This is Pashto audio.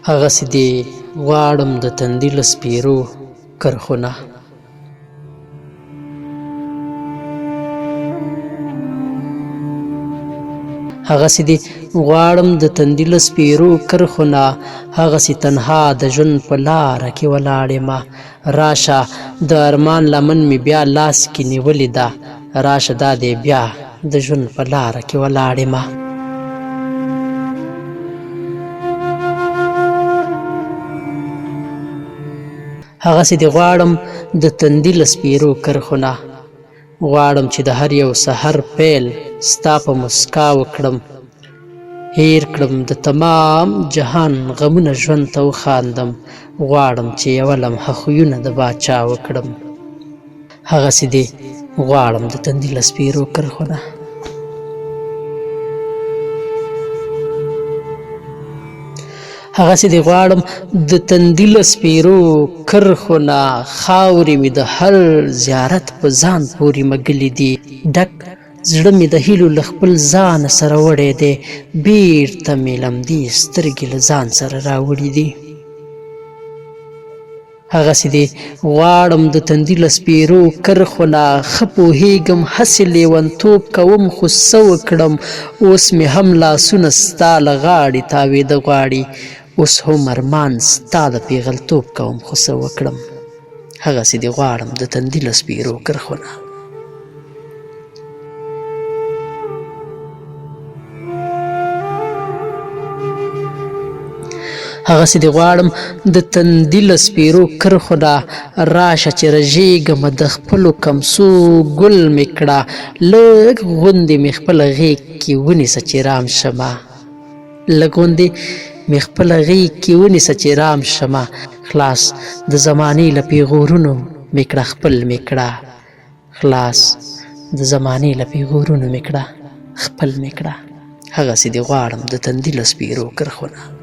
هغسې دې غواړم د تندي له سپېرو کرښونه. هغسې دې غواړم د تندي له سپېرو کرښونه، هغسې تنها د ژوند په لاره کې ولاړ یمه. راشه د ارمان لمن مې بیا لاس کې نیولې ده، راشه دا دی بیا د ژوند په لاره کې ولاړ یمه. هغسې دې غواړم د تندي له سپېرو کرښونه، غواړم چې د هر یو سحر پیل ستا په مسکا وکړم، هیر کړم د تمام جهان غمونه ژوند ته وخاندم، غواړم چې یوه لمحه خویونه د باچا وکړم. هغسې دې غواړم د تندي له سپېرو کرښونه. هغسې دې غواړم د تندي له سپېرو کرښونه، خاورې مې د هر زیارت په ځان پورې مږلې دي، ډک زړه مې د هیلو له خپل ځانه سره وړی دی، بېرته مې لمدې سترګې له ځان سره راوړي دي. هغسې دې غواړم د تندي له سپېرو کرښونه، ښه پوهېږم هسې لیونتوب کوم خو څه وکړم، اوس مې هم لاسونه ستا له غاړې تاوېده غواړي، اوس هم ارمان ستا د پېغلتوب کوم خو څه وکړم. هغسې دې غواړم د تندي له سپېرو کرښونه. هغسې دې غواړم د تندي له سپېرو کرښونه، راشه چې رژېږمه د خپلو کمسو ګل مې کړه، لږ غوندې مې خپله غېږ کې ونیسه چې رام شمه، لږ غوندې مې خپله غېږ کې ونیسه چې رام شمه، خلاص د زمانې له پېغورونو مې کړه خپل مې کړه، خلاص د زمانې له پېغورونو مې کړه خپل مې کړه. هغسې دې غواړم د تندي له سپېرو کرښونه.